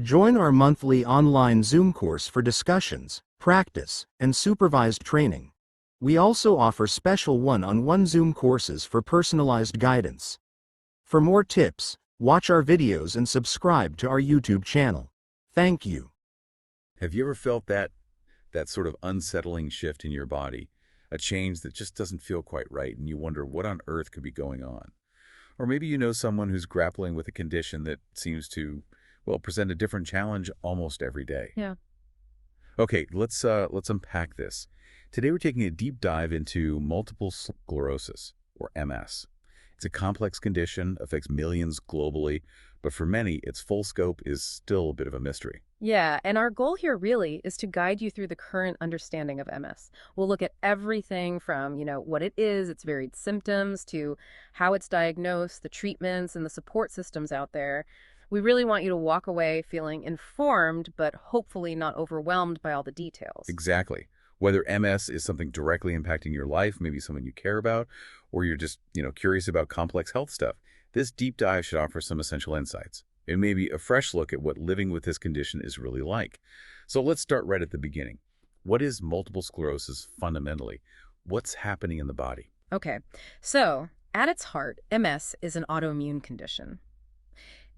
Join our monthly online Zoom course for discussions, practice, and supervised training. We also offer special one-on-one Zoom courses for personalized guidance. For more tips, watch our videos and subscribe to our YouTube channel. Thank you. Have you ever felt that sort of unsettling shift in your body, a change that just doesn't feel quite right, and you wonder what on earth could be going on? Or maybe you know someone who's grappling with a condition that seems to, well, present a different challenge almost every day. Yeah. Okay, let's unpack this. Today we're taking a deep dive into multiple sclerosis, or MS. It's a complex condition, affects millions globally, but for many, its full scope is still a bit of a mystery. Yeah, and our goal here really is to guide you through the current understanding of MS. We'll look at everything from, what it is, its varied symptoms, to how it's diagnosed, the treatments, and the support systems out there. We really want you to walk away feeling informed, but hopefully not overwhelmed by all the details. Exactly. Whether MS is something directly impacting your life, maybe someone you care about, or you're just, curious about complex health stuff, this deep dive should offer some essential insights. It may be a fresh look at what living with this condition is really like. So let's start right at the beginning. What is multiple sclerosis fundamentally? What's happening in the body? Okay, so at its heart, MS is an autoimmune condition.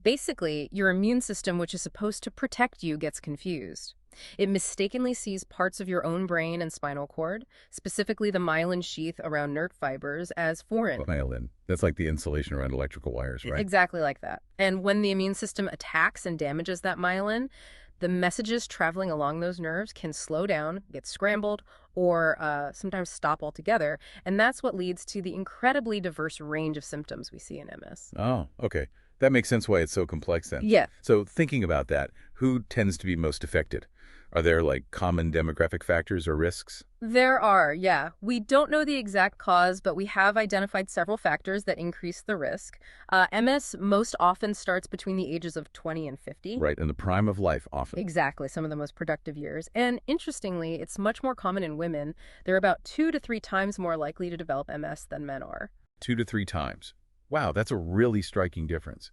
Basically, your immune system, which is supposed to protect you, gets confused. It mistakenly sees parts of your own brain and spinal cord, specifically the myelin sheath around nerve fibers, as foreign. Myelin. That's like the insulation around electrical wires, right? Exactly like that. And when the immune system attacks and damages that myelin, the messages traveling along those nerves can slow down, get scrambled, or sometimes stop altogether. And that's what leads to the incredibly diverse range of symptoms we see in MS. Oh, okay. That makes sense why it's so complex then. Yeah. So thinking about that, who tends to be most affected? Are there common demographic factors or risks? There are, yeah. We don't know the exact cause, but we have identified several factors that increase the risk. MS most often starts between the ages of 20 and 50. Right, in the prime of life often. Exactly, some of the most productive years. And interestingly, it's much more common in women. They're about 2 to 3 times more likely to develop MS than men are. 2 to 3 times. Wow, that's a really striking difference.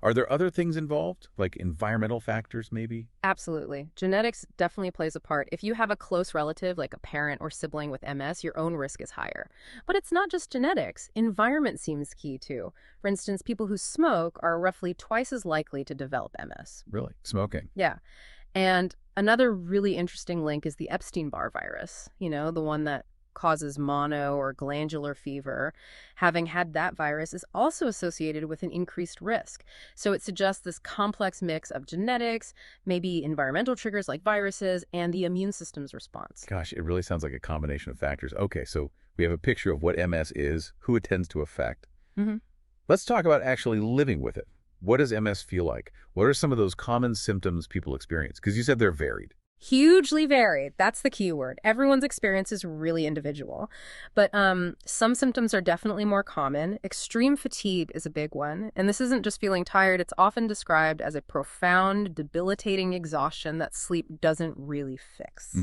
Are there other things involved, like environmental factors maybe? Absolutely. Genetics definitely plays a part. If you have a close relative, like a parent or sibling with MS, your own risk is higher. But it's not just genetics. Environment seems key too. For instance, people who smoke are roughly twice as likely to develop MS. Really? Smoking? Yeah. And another really interesting link is the Epstein-Barr virus, the one that causes mono or glandular fever. Having had that virus is also associated with an increased risk. So it suggests this complex mix of genetics, maybe environmental triggers like viruses, and the immune system's response. Gosh, it really sounds like a combination of factors. Okay, so we have a picture of what MS is, who it tends to affect. Let's talk about actually living with it. What does MS feel like? What are some of those common symptoms people experience? Because you said they're varied. Hugely varied. That's the key word. Everyone's experience is really individual. But some symptoms are definitely more common. Extreme fatigue is a big one. And this isn't just feeling tired. It's often described as a profound, debilitating exhaustion that sleep doesn't really fix.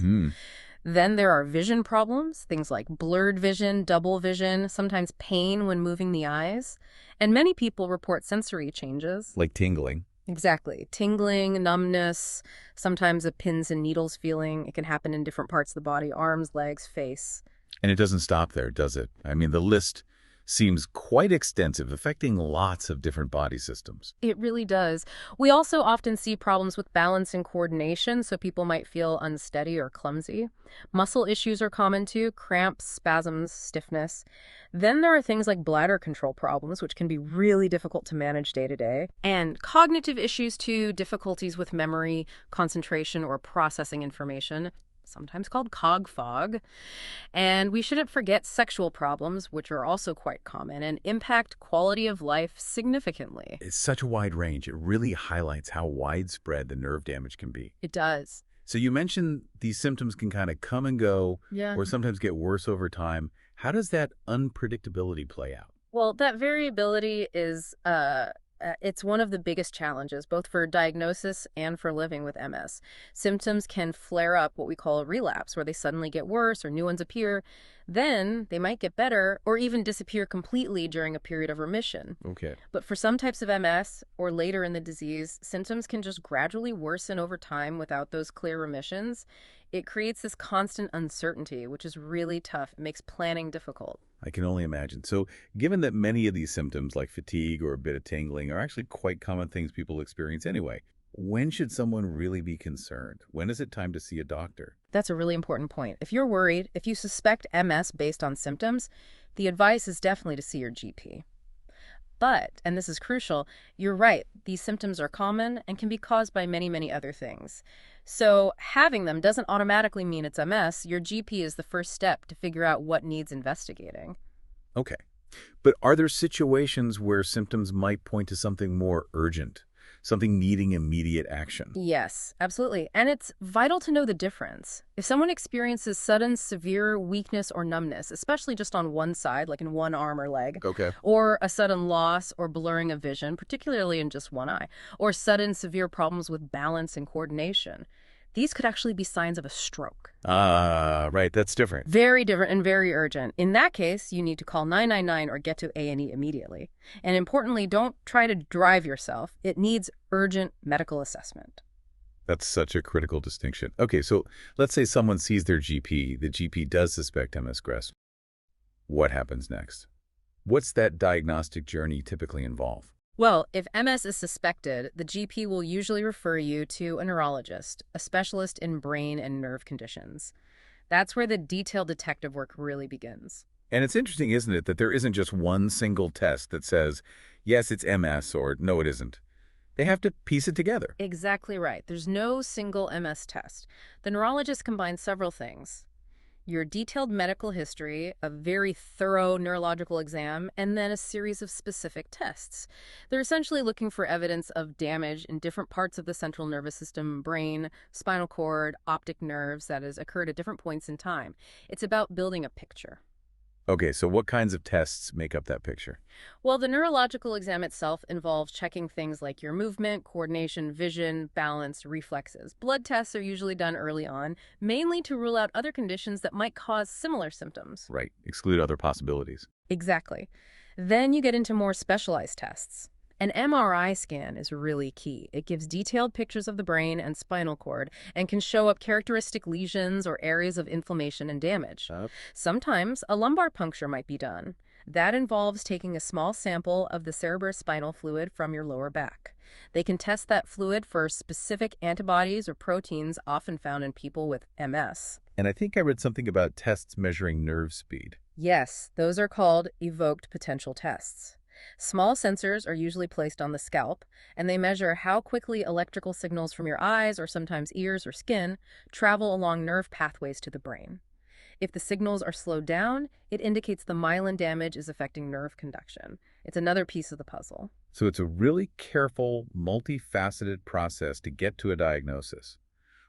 Then there are vision problems, things like blurred vision, double vision, sometimes pain when moving the eyes. And many people report sensory changes. Like tingling. Exactly. Tingling, numbness, sometimes a pins and needles feeling. It can happen in different parts of the body, arms, legs, face. And it doesn't stop there, does it? I mean, the list seems quite extensive, affecting lots of different body systems. It really does. We also often see problems with balance and coordination, so people might feel unsteady or clumsy. Muscle issues are common too, cramps, spasms, stiffness. Then there are things like bladder control problems, which can be really difficult to manage day to day. And cognitive issues too, difficulties with memory, concentration, or processing information, sometimes called cog fog. And we shouldn't forget sexual problems, which are also quite common and impact quality of life significantly. It's such a wide range. It really highlights how widespread the nerve damage can be. It does. So you mentioned these symptoms can kind of come and go, Yeah. or sometimes get worse over time. How does that unpredictability play out? Well, that variability is It's one of the biggest challenges, both for diagnosis and for living with MS. Symptoms can flare up, what we call a relapse, where they suddenly get worse or new ones appear. Then they might get better or even disappear completely during a period of remission. Okay. But for some types of MS or later in the disease, symptoms can just gradually worsen over time without those clear remissions. It creates this constant uncertainty, which is really tough. It makes planning difficult. I can only imagine. So, given that many of these symptoms, like fatigue or a bit of tingling, are actually quite common things people experience anyway, when should someone really be concerned? When is it time to see a doctor? That's a really important point. If you're worried, if you suspect MS based on symptoms, the advice is definitely to see your GP. But, and this is crucial, you're right, these symptoms are common and can be caused by many, many other things. So having them doesn't automatically mean it's MS. Your GP is the first step to figure out what needs investigating. Okay. But are there situations where symptoms might point to something more urgent, something needing immediate action? Yes, absolutely. And it's vital to know the difference. If someone experiences sudden severe weakness or numbness, especially just on one side, like in one arm or leg, Okay. or a sudden loss or blurring of vision, particularly in just one eye, or sudden severe problems with balance and coordination, these could actually be signs of a stroke. Ah, right. That's different. Very different and very urgent. In that case, you need to call 999 or get to A&E immediately. And importantly, don't try to drive yourself. It needs urgent medical assessment. That's such a critical distinction. Okay, so let's say someone sees their GP. The GP does suspect MS-GRESS. What happens next? What's that diagnostic journey typically involve? Well, if MS is suspected, the GP will usually refer you to a neurologist, a specialist in brain and nerve conditions. That's where the detailed detective work really begins. And it's interesting, isn't it, that there isn't just one single test that says, yes, it's MS, or no, it isn't. They have to piece it together. Exactly right. There's no single MS test. The neurologist combines several things: your detailed medical history, a very thorough neurological exam, and then a series of specific tests. They're essentially looking for evidence of damage in different parts of the central nervous system, brain, spinal cord, optic nerves that has occurred at different points in time. It's about building a picture. Okay, so what kinds of tests make up that picture? Well, the neurological exam itself involves checking things like your movement, coordination, vision, balance, reflexes. Blood tests are usually done early on, mainly to rule out other conditions that might cause similar symptoms. Right, exclude other possibilities. Exactly. Then you get into more specialized tests. An MRI scan is really key. It gives detailed pictures of the brain and spinal cord and can show up characteristic lesions or areas of inflammation and damage. Sometimes a lumbar puncture might be done. That involves taking a small sample of the cerebrospinal fluid from your lower back. They can test that fluid for specific antibodies or proteins often found in people with MS. And I think I read something about tests measuring nerve speed. Yes, those are called evoked potential tests. Small sensors are usually placed on the scalp, and they measure how quickly electrical signals from your eyes, or sometimes ears or skin, travel along nerve pathways to the brain. If the signals are slowed down, it indicates the myelin damage is affecting nerve conduction. It's another piece of the puzzle. So it's a really careful, multifaceted process to get to a diagnosis.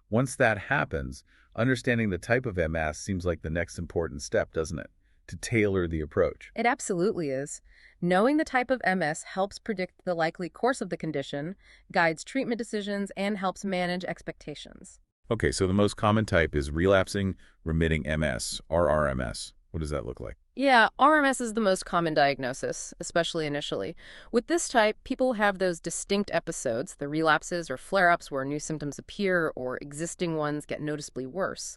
Once that happens, understanding the type of MS seems like the next important step, doesn't it? To tailor the approach. It absolutely is. Knowing the type of MS helps predict the likely course of the condition, guides treatment decisions, and helps manage expectations. Okay, so the most common type is relapsing remitting MS, or RMS. What does that look like? Yeah, RMS is the most common diagnosis, especially initially. With this type, people have those distinct episodes, the relapses or flare-ups where new symptoms appear or existing ones get noticeably worse.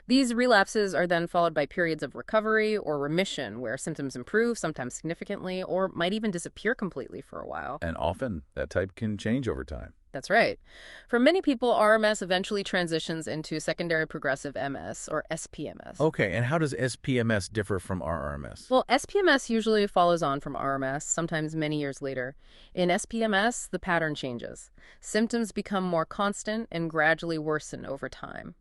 These relapses are then followed by periods of recovery or remission where symptoms improve, sometimes significantly, or might even disappear completely for a while. And often, that type can change over time. That's right. For many people, RMS eventually transitions into secondary progressive MS, or SPMS. Okay, and how does SPMS differ from RRMS? Well, SPMS usually follows on from RMS, sometimes many years later. In SPMS, the pattern changes. Symptoms become more constant and gradually worsen over time.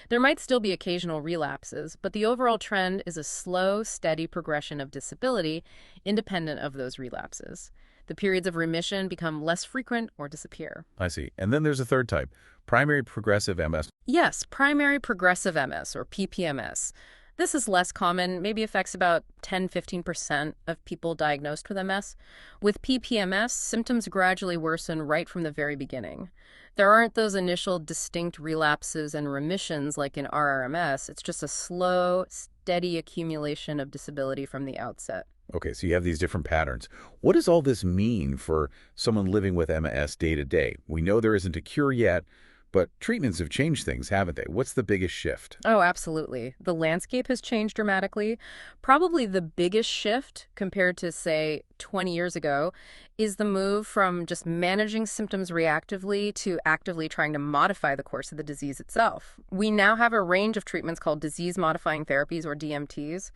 There might still be occasional relapses, but the overall trend is a slow, steady progression of disability independent of those relapses. The periods of remission become less frequent or disappear. I see. And then there's a third type, primary progressive MS. Yes, primary progressive MS, or PPMS. This is less common, maybe affects about 10–15% of people diagnosed with MS. With PPMS, symptoms gradually worsen right from the very beginning. There aren't those initial distinct relapses and remissions like in RRMS. It's just a slow, steady accumulation of disability from the outset. Okay, so you have these different patterns. What does all this mean for someone living with MS day to day? We know there isn't a cure yet, but treatments have changed things, haven't they? What's the biggest shift? Oh, absolutely. The landscape has changed dramatically. Probably the biggest shift compared to, say, 20 years ago is the move from just managing symptoms reactively to actively trying to modify the course of the disease itself. We now have a range of treatments called disease-modifying therapies, or DMTs.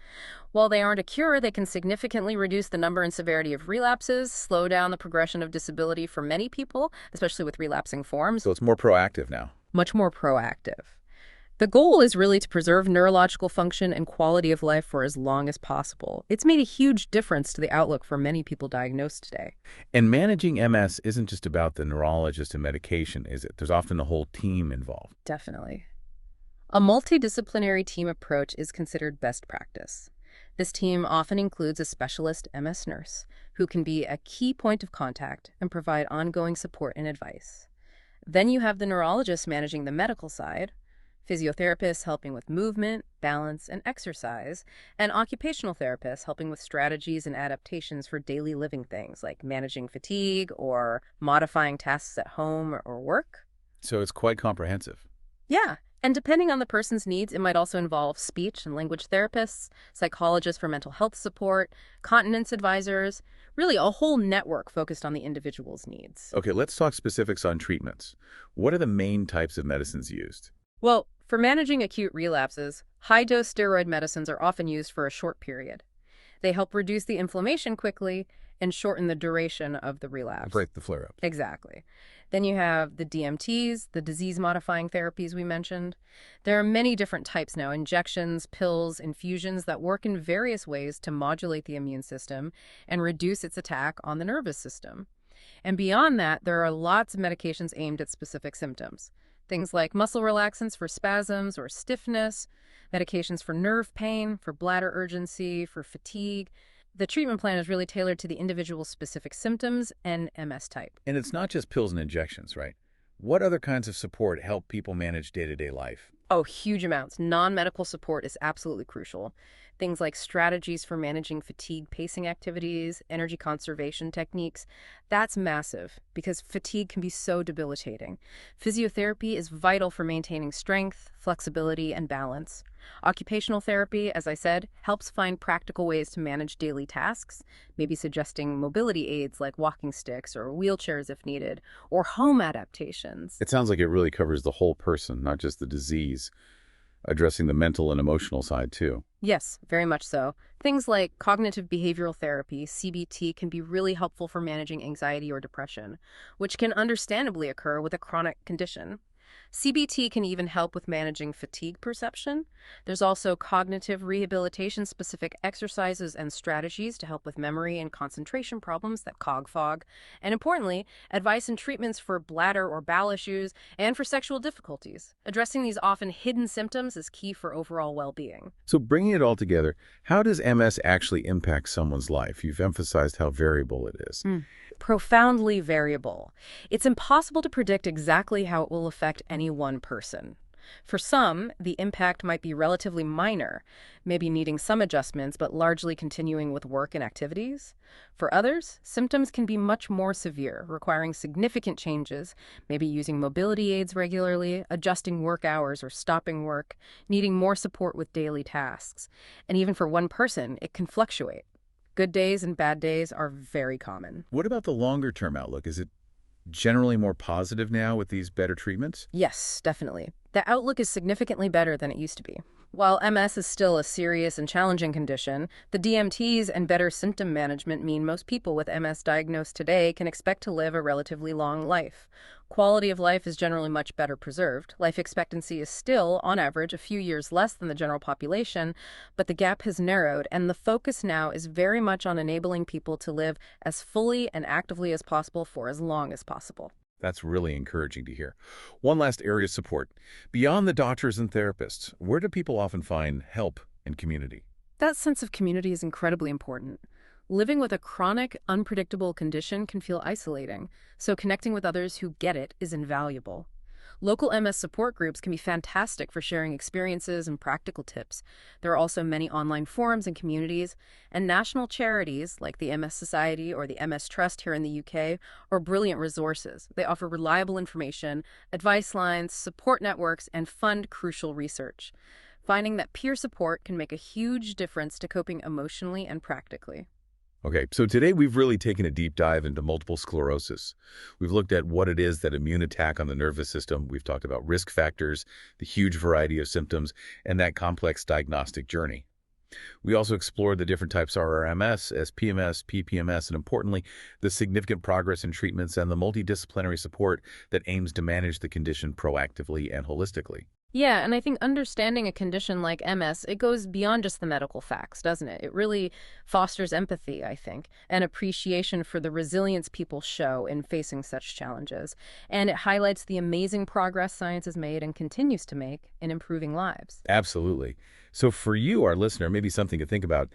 While they aren't a cure, they can significantly reduce the number and severity of relapses, slow down the progression of disability for many people, especially with relapsing forms. So it's more proactive now. Much more proactive. The goal is really to preserve neurological function and quality of life for as long as possible. It's made a huge difference to the outlook for many people diagnosed today. And managing MS isn't just about the neurologist and medication, is it? There's often a whole team involved. Definitely. A multidisciplinary team approach is considered best practice. This team often includes a specialist MS nurse who can be a key point of contact and provide ongoing support and advice. Then you have the neurologist managing the medical side, physiotherapists helping with movement, balance, and exercise, and occupational therapists helping with strategies and adaptations for daily living things like managing fatigue or modifying tasks at home or work. So it's quite comprehensive. Yeah, and depending on the person's needs, it might also involve speech and language therapists, psychologists for mental health support, continence advisors, really a whole network focused on the individual's needs. Okay, let's talk specifics on treatments. What are the main types of medicines used? Well, for managing acute relapses, high-dose steroid medicines are often used for a short period. They help reduce the inflammation quickly and shorten the duration of the relapse. Break the flare-up. Exactly. Then you have the DMTs, the disease-modifying therapies we mentioned. There are many different types now, injections, pills, infusions that work in various ways to modulate the immune system and reduce its attack on the nervous system. And beyond that, there are lots of medications aimed at specific symptoms. Things like muscle relaxants for spasms or stiffness, medications for nerve pain, for bladder urgency, for fatigue. The treatment plan is really tailored to the individual's specific symptoms and MS type. And it's not just pills and injections, right? What other kinds of support help people manage day-to-day life? Oh, huge amounts. Non-medical support is absolutely crucial. Things like strategies for managing fatigue pacing activities, energy conservation techniques. That's massive because fatigue can be so debilitating. Physiotherapy is vital for maintaining strength, flexibility, and balance. Occupational therapy, as I said, helps find practical ways to manage daily tasks, maybe suggesting mobility aids like walking sticks or wheelchairs if needed, or home adaptations. It sounds like it really covers the whole person, not just the disease, addressing the mental and emotional side too. Yes, very much so. Things like cognitive behavioral therapy, CBT, can be really helpful for managing anxiety or depression, which can understandably occur with a chronic condition. CBT can even help with managing fatigue perception. There's also cognitive rehabilitation-specific exercises and strategies to help with memory and concentration problems, that cog fog. And importantly, advice and treatments for bladder or bowel issues and for sexual difficulties. Addressing these often hidden symptoms is key for overall well-being. So bringing it all together, how does MS actually impact someone's life? You've emphasized how variable it is. Profoundly variable. It's impossible to predict exactly how it will affect any one person. For some, the impact might be relatively minor, maybe needing some adjustments but largely continuing with work and activities. For others, symptoms can be much more severe, requiring significant changes, maybe using mobility aids regularly, adjusting work hours or stopping work, needing more support with daily tasks. And even for one person, it can fluctuate. Good days and bad days are very common. What about the longer-term outlook? Is it generally more positive now with these better treatments? Yes, definitely. The outlook is significantly better than it used to be. While MS is still a serious and challenging condition, the DMTs and better symptom management mean most people with MS diagnosed today can expect to live a relatively long life. Quality of life is generally much better preserved. Life expectancy is still, on average, a few years less than the general population, but the gap has narrowed, and the focus now is very much on enabling people to live as fully and actively as possible for as long as possible. That's really encouraging to hear. One last area of support. Beyond the doctors and therapists, where do people often find help and community. That sense of community is incredibly important. Living with a chronic, unpredictable condition can feel isolating, so connecting with others who get it is invaluable. Local MS support groups can be fantastic for sharing experiences and practical tips. There are also many online forums and communities, and national charities like the MS Society or the MS Trust here in the UK are brilliant resources. They offer reliable information, advice lines, support networks, and fund crucial research. Finding that peer support can make a huge difference to coping emotionally and practically. Okay, so today we've really taken a deep dive into multiple sclerosis. We've looked at what it is that immune attack on the nervous system. We've talked about risk factors, the huge variety of symptoms, and that complex diagnostic journey. We also explored the different types of RMS, as PMS, PPMS, and importantly, the significant progress in treatments and the multidisciplinary support that aims to manage the condition proactively and holistically. Yeah, and I think understanding a condition like MS, it goes beyond just the medical facts, doesn't it? It really fosters empathy, I think, and appreciation for the resilience people show in facing such challenges. And it highlights the amazing progress science has made and continues to make in improving lives. Absolutely. So for you, our listener, maybe something to think about.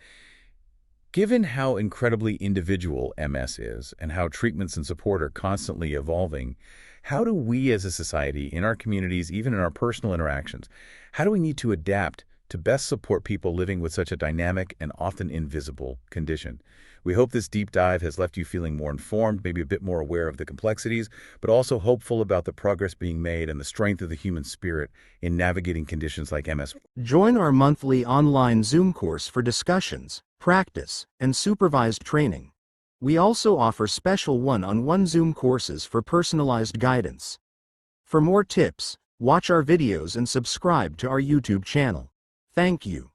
Given how incredibly individual MS is and how treatments and support are constantly evolving, how do we as a society, in our communities, even in our personal interactions, how do we need to adapt to best support people living with such a dynamic and often invisible condition? We hope this deep dive has left you feeling more informed, maybe a bit more aware of the complexities, but also hopeful about the progress being made and the strength of the human spirit in navigating conditions like MS. Join our monthly online Zoom course for discussions, practice, and supervised training. We also offer special one-on-one Zoom courses for personalized guidance. For more tips, watch our videos and subscribe to our YouTube channel. Thank you.